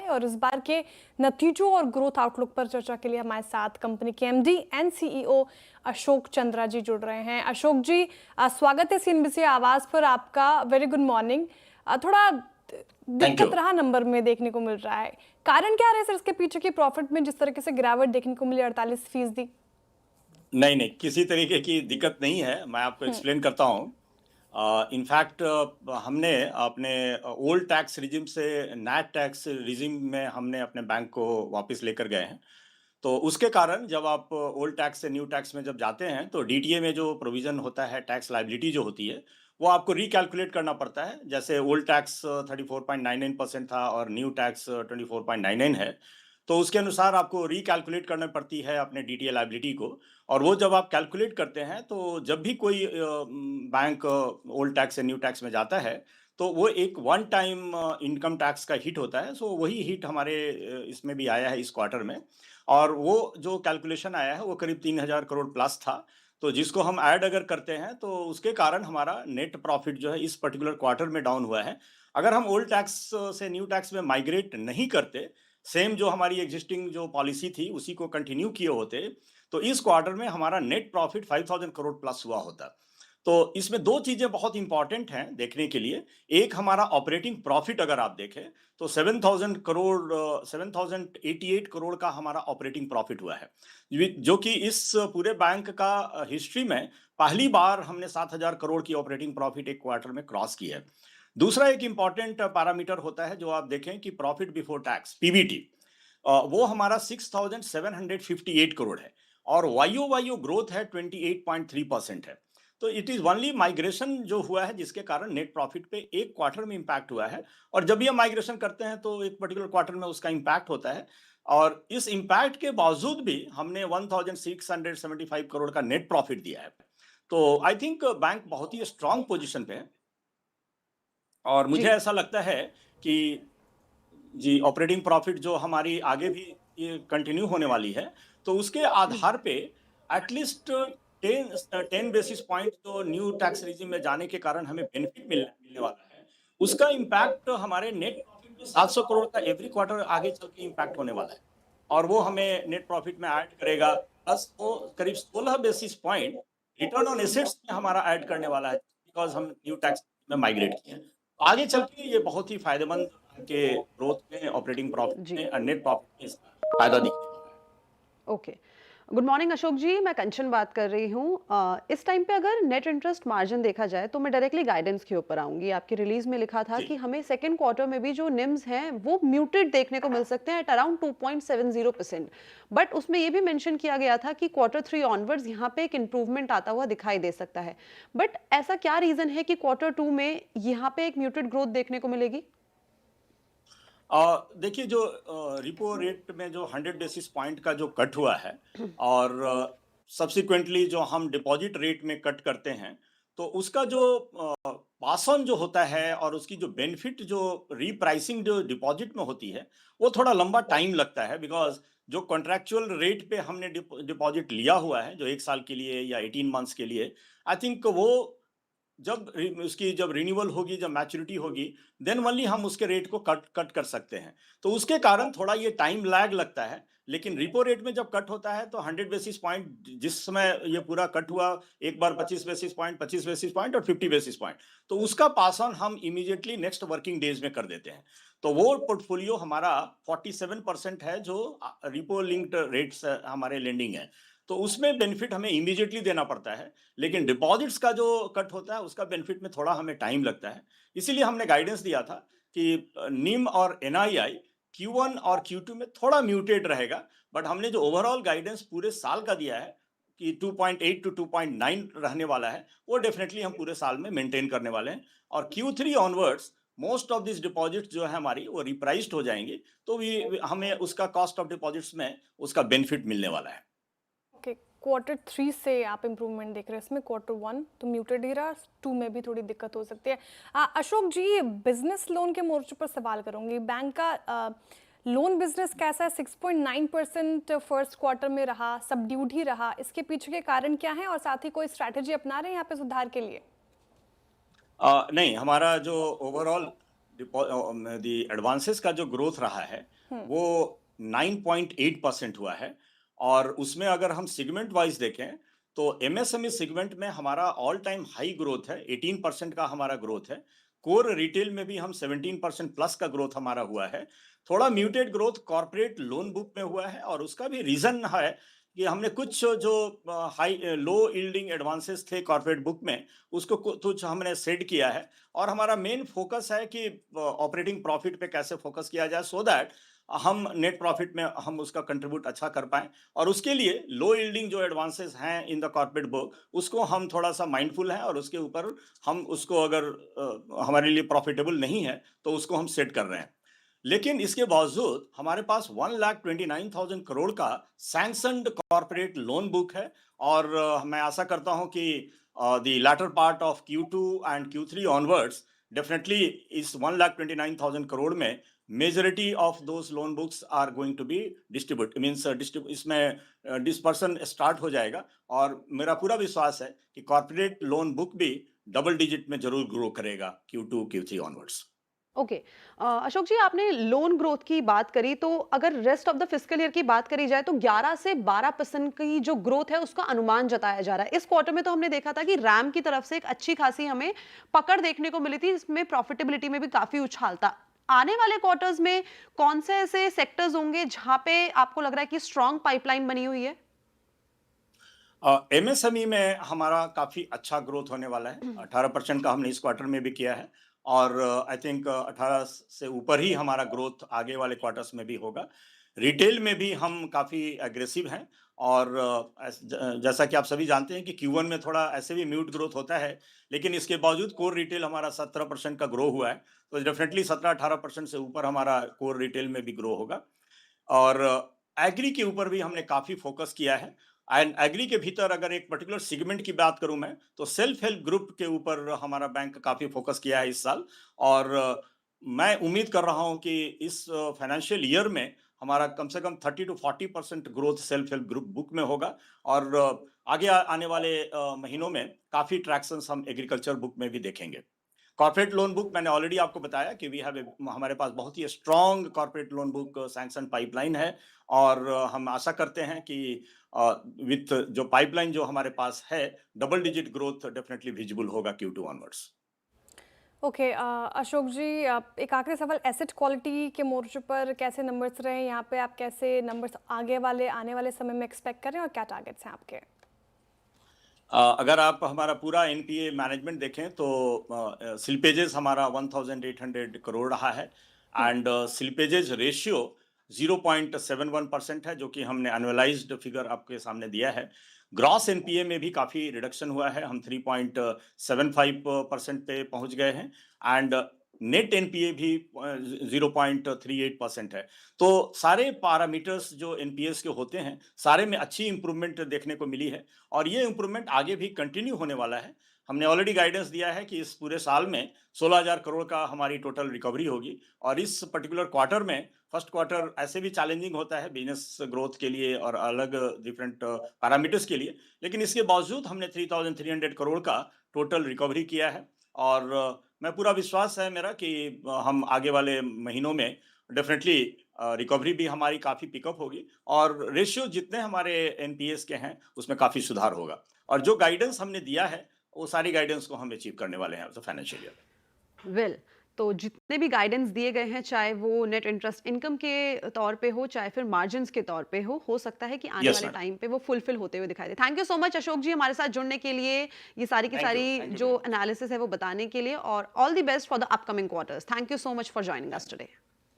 और इस बार के नतीजों और ग्रोथ आउटलुक पर चर्चा के लिए हमारे साथ कंपनी के MD and CEO Ashok Chandra ji जुड़ रहे हैं। अशोक जी, स्वागत है सीएनबीसी आवाज पर आपका। Very good morning. थोड़ा दिक्कत रहा नंबर में देखने को मिल रहा है, कारण क्या रहे सर इसके पीछे की प्रॉफिट में जिस तरीके से गिरावट देखने को मिली 48%? नहीं, किसी तरीके की दिक्कत नहीं है, मैं आपको एक्सप्लेन करता हूँ। इनफैक्ट हमने अपने ओल्ड टैक्स रिजिम से नैट टैक्स रिजिम में हमने अपने बैंक को वापस लेकर गए हैं। तो उसके कारण जब आप ओल्ड टैक्स से न्यू टैक्स में जब जाते हैं तो डीटीए में जो प्रोविजन होता है, टैक्स लायबिलिटी जो होती है, वो आपको रिकैलकुलेट करना पड़ता है। जैसे ओल्ड टैक्स 34.99% था और न्यू टैक्स 24.99 है, तो उसके अनुसार आपको रिकैलकुलेट करना पड़ती है अपने डीटीए लायबिलिटी को। और वो जब आप कैलकुलेट करते हैं तो जब भी कोई बैंक ओल्ड टैक्स से न्यू टैक्स में जाता है तो वो एक वन टाइम इनकम टैक्स का हिट होता है। सो वही हिट हमारे इसमें भी आया है इस क्वार्टर में। और वो जो कैलकुलेशन आया है वो करीब 3,000 करोड़ प्लस था। तो जिसको हम ऐड अगर करते हैं तो उसके कारण हमारा नेट प्रॉफिट जो है इस पर्टिकुलर क्वार्टर में डाउन हुआ है। अगर हम ओल्ड टैक्स से न्यू टैक्स में माइग्रेट नहीं करते, सेम जो हमारी एग्जिस्टिंग जो पॉलिसी थी उसी को कंटिन्यू किए होते, तो इस क्वार्टर में हमारा नेट प्रॉफिट 5,000 करोड़ प्लस हुआ होता। तो इसमें दो चीजें बहुत इंपॉर्टेंट हैं देखने के लिए। एक, हमारा ऑपरेटिंग प्रॉफिट अगर आप देखें तो 7,088 करोड़ का हमारा ऑपरेटिंग प्रॉफिट हुआ है, जो कि इस पूरे बैंक का हिस्ट्री में पहली बार हमने 7,000 करोड़ की ऑपरेटिंग प्रॉफिट एक क्वार्टर में क्रॉस की है। दूसरा एक इंपॉर्टेंट पैरामीटर होता है जो आप देखें कि प्रॉफिट बिफोर टैक्स, पीबीटी, वो हमारा 6,758 करोड़ है और वाईओ वाईओ ग्रोथ है 28.3% है। तो इट इज ओनली माइग्रेशन जो हुआ है जिसके कारण नेट प्रॉफिट पे एक क्वार्टर में इंपैक्ट हुआ है। और जब भी हम माइग्रेशन करते हैं तो एक पर्टिकुलर क्वार्टर में उसका इंपैक्ट होता है। और इस इंपैक्ट के बावजूद भी हमने 1,675 करोड़ का नेट प्रॉफिट दिया है। तो आई थिंक बैंक बहुत ही स्ट्रांग पोजीशन पे है और मुझे ऐसा लगता है कि जी, ऑपरेटिंग प्रॉफिट जो हमारी आगे भी ये कंटिन्यू होने वाली है, तो उसके आधार पे एटलीस्ट 10 बेसिस पॉइंट जो न्यू टैक्स रेजिम में जाने के कारण हमें बेनिफिट मिलने वाला है, उसका इम्पैक्ट हमारे नेट प्रॉफिट में 700 करोड़ का एवरी क्वार्टर आगे चल के इम्पैक्ट होने वाला है और वो हमें नेट प्रॉफिट में ऐड करेगा। प्लस वो करीब 16 basis point return on assets में हमारा ऐड करने वाला है, बिकॉज हम न्यू टैक्स में माइग्रेट किए हैं। आगे चल के ये बहुत ही फायदेमंद के ग्रोथ में, ऑपरेटिंग प्रॉफिट में और नेट प्रॉफिट में इसका फायदा दिखने वाला है। ओके, गुड मॉर्निंग अशोक जी, मैं कंचन बात कर रही हूँ। इस टाइम पे अगर नेट इंटरेस्ट मार्जिन देखा जाए तो मैं डायरेक्टली गाइडेंस के ऊपर आऊंगी। आपकी रिलीज में लिखा था कि हमें सेकंड क्वार्टर में भी जो निम्स हैं वो म्यूटेड देखने को मिल सकते हैं एट अराउंड 2.70%। बट उसमें ये भी मेंशन किया गया था कि क्वार्टर 3 ऑनवर्ड्स यहाँ पे एक इंप्रूवमेंट आता हुआ दिखाई दे सकता है। बट ऐसा क्या रीजन है कि क्वार्टर 2 में यहाँ पे एक म्यूटेड ग्रोथ देखने को मिलेगी? देखिए, जो रिपो रेट में जो 100 बेसिस पॉइंट का जो कट हुआ है और सब्सिक्वेंटली जो हम डिपॉजिट रेट में कट करते हैं, तो उसका जो पास ऑन जो होता है और उसकी जो बेनिफिट जो रीप्राइसिंग जो डिपॉजिट में होती है वो थोड़ा लंबा टाइम लगता है। बिकॉज जो कॉन्ट्रैक्चुअल रेट पे हमने डिपॉजिट लिया हुआ है जो 1 साल के लिए या 18 मंथ्स के लिए, आई थिंक वो उसकी जब रिन्यूअल होगी, जब मैच्योरिटी होगी, देन ओनली हम उसके रेट को कट कर सकते हैं। तो उसके कारण थोड़ा ये टाइम लैग लगता है। लेकिन रिपो रेट में जब कट होता है तो 100 बेसिस पॉइंट जिस समय ये पूरा कट हुआ, एक बार 25 बेसिस पॉइंट, 25 बेसिस पॉइंट और 50 बेसिस पॉइंट, तो उसका पास ऑन हम इमीडिएटली नेक्स्ट वर्किंग डेज में कर देते हैं। तो वो पोर्टफोलियो हमारा 47% है जो रिपो लिंक्ड रेट्स हमारे लेंडिंग है, तो उसमें बेनिफिट हमें इमीडिएटली देना पड़ता है। लेकिन डिपॉजिट्स का जो कट होता है उसका बेनिफिट में थोड़ा हमें टाइम लगता है। इसीलिए हमने गाइडेंस दिया था कि निम और एनआईआई Q1 और Q2 में थोड़ा म्यूटेड रहेगा, बट हमने जो ओवरऑल गाइडेंस पूरे साल का दिया है कि 2.8 टू 2.9 रहने वाला है, वो डेफिनेटली हम पूरे साल में मेंटेन करने वाले हैं। और Q3 onwards most of this deposit जो है हमारी वो रिप्राइस्ड हो जाएंगे, तो भी हमें उसका कॉस्ट ऑफ डिपॉजिट्स में उसका बेनिफिट मिलने वाला है। क्वार्टर 3 से आप इंप्रूवमेंट देख रहे हैं, इसमें क्वार्टर 1 तो म्यूटेड ही रहा, 2 में भी थोड़ी दिक्कत हो सकती है। अशोक जी, बिजनेस लोन के मोर्चे पर सवाल करूंगी। बैंक का लोन बिजनेस कैसा है? 6.9% फर्स्ट क्वार्टर में रहा, सबड्यूड ही रहा। इसके पीछे के कारण क्या है और साथ ही कोई स्ट्रैटेजी अपना रहे हैं यहाँ पे सुधार के लिए? नहीं, हमारा जो ओवरऑल द एडवांसेस का जो ग्रोथ रहा है वो 9.8% हुआ है। और उसमें अगर हम सेगमेंट वाइज देखें तो एमएसएमई सेगमेंट में हमारा ऑल टाइम हाई ग्रोथ है, 18% का हमारा ग्रोथ है। कोर रिटेल में भी हम 17% प्लस का ग्रोथ हमारा हुआ है। थोड़ा muted growth corporate loan book में हुआ है, और उसका भी रीजन है कि हमने कुछ जो हाई लो यील्डिंग एडवांसेस थे कॉर्पोरेट बुक में, उसको कुछ हमने सेट किया है। और हमारा मेन फोकस है कि ऑपरेटिंग प्रॉफिट पे कैसे फोकस किया जाए, सो दैट हम नेट प्रॉफिट में हम उसका कंट्रीब्यूट अच्छा कर पाएं। और उसके लिए लो यील्डिंग जो एडवांसेस हैं इन द कॉर्पोरेट बुक, उसको हम थोड़ा सा माइंडफुल हैं, और उसके ऊपर हम उसको अगर हमारे लिए प्रॉफिटेबल नहीं है तो उसको हम सेट कर रहे हैं। लेकिन इसके बावजूद हमारे पास 1,29,000 करोड़ का सैंक्शनड कॉर्पोरेट लोन बुक है। और मैं आशा करता हूं कि the latter part of Q2 and Q3 onwards definitely इस 1,29,000 करोड़ में majority of those loan books are going to be distribute means इसमें डिस्पर्सन स्टार्ट हो जाएगा। और मेरा पूरा विश्वास है कि कॉर्पोरेट लोन बुक भी डबल डिजिट में जरूर ग्रो करेगा Q2 Q3 onwards. Okay. Ashok जी, आपने लोन ग्रोथ की बात करी, तो अगर rest of the fiscal year की बात करी जाए तो 11 से 12% की जो ग्रोथ है उसका अनुमान जताया जा रहा है। इस क्वार्टर में तो हमने देखा था कि रैम की तरफ से एक अच्छी खासी हमें पकड़ देखने को मिली थी, इसमें प्रॉफिटेबिलिटी में भी काफी उछाल था। आने वाले क्वार्टर्स में कौन से ऐसे सेक्टर्स होंगे जहां पे आपको लग रहा है कि स्ट्रॉन्ग पाइपलाइन बनी हुई है? एमएसएमई में हमारा काफी अच्छा ग्रोथ होने वाला है। 18% का हमने इस क्वार्टर में भी किया है, और आई थिंक 18 से ऊपर ही हमारा ग्रोथ आगे वाले क्वार्टर्स में भी होगा। रिटेल में भी हम काफी एग्रेसिव हैं, और जैसा कि आप सभी जानते हैं कि Q1 में थोड़ा ऐसे भी म्यूट ग्रोथ होता है, लेकिन इसके बावजूद कोर रिटेल हमारा 17% का ग्रो हुआ है। तो डेफिनेटली 17-18% से ऊपर हमारा कोर रिटेल में भी ग्रो होगा। और एग्री के ऊपर भी हमने काफ़ी फोकस किया है। एंड एग्री के भीतर अगर एक पर्टिकुलर सेगमेंट की बात करूं मैं, तो सेल्फ हेल्प ग्रुप के ऊपर हमारा बैंक काफ़ी फोकस किया है इस साल। और मैं उम्मीद कर रहा हूं कि इस फाइनेंशियल ईयर में हमारा कम से कम 30-40% growth self help group book में होगा। और आगे आने वाले महीनों में काफ़ी ट्रैक्शंस हम एग्रीकल्चर बुक में भी देखेंगे। कॉर्पोरेट लोन बुक मैंने ऑलरेडी आपको बताया कि हमारे पास बहुत ही strong corporate loan book sanction pipeline है। और हम आशा करते हैं कि विथ जो पाइपलाइन जो हमारे पास है, double digit growth definitely visible होगा Q2 ऑनवर्ड्स। ओके, अशोक जी, आप एक आखिरी सवाल, एसेट क्वालिटी के मोर्चे पर कैसे नंबर्स रहे यहाँ पे? आप कैसे नंबर्स आने वाले समय में एक्सपेक्ट करें, और क्या टारगेट्स हैं आपके? अगर आप हमारा पूरा एनपीए मैनेजमेंट देखें तो स्लिपेजेस हमारा 1800 करोड़ रहा है। एंड स्लिपेजेस रेशियो 0.71% है, जो कि हमने एनुअलाइज्ड फिगर आपके सामने दिया है। ग्रॉस एनपीए में भी काफ़ी रिडक्शन हुआ है, हम 3.75% पे पहुंच गए हैं। एंड नेट एनपीए भी 0.38% है। तो सारे पैरामीटर्स जो एनपीएस के होते हैं, सारे में अच्छी इंप्रूवमेंट देखने को मिली है, और ये इंप्रूवमेंट आगे भी कंटिन्यू होने वाला है। हमने ऑलरेडी गाइडेंस दिया है कि इस पूरे साल में 16,000 करोड़ का हमारी टोटल रिकवरी होगी। और इस पर्टिकुलर क्वार्टर में, फर्स्ट क्वार्टर ऐसे भी चैलेंजिंग होता है बिजनेस ग्रोथ के लिए और अलग डिफरेंट पैरामीटर्स के लिए, लेकिन इसके बावजूद हमने 3,300 करोड़ का टोटल रिकवरी किया है। और मैं पूरा विश्वास है मेरा कि हम आगे वाले महीनों में डेफिनेटली रिकवरी भी हमारी काफ़ी पिकअप होगी, और रेशियो जितने हमारे एनपीएस के हैं उसमें काफ़ी सुधार होगा। और जो गाइडेंस हमने दिया है वो सारी गाइडेंस को हम अचीव करने वाले हैं फाइनेंशियल ईयर। वेल, तो जितने भी गाइडेंस दिए गए हैं, चाहे वो नेट इंटरेस्ट इनकम के तौर पे हो, चाहे फिर मार्जिन्स के तौर पे हो सकता है कि आने यस वाले मैम। टाइम पे वो फुलफिल होते हुए दिखाई दे। Thank you so much Ashok ji, हमारे साथ जुड़ने के लिए, ये सारी की थैंक सारी यू जो मैम। एनालिसिस है वो बताने के लिए, और all the best for the upcoming quarters. Thank you so much for joining us today.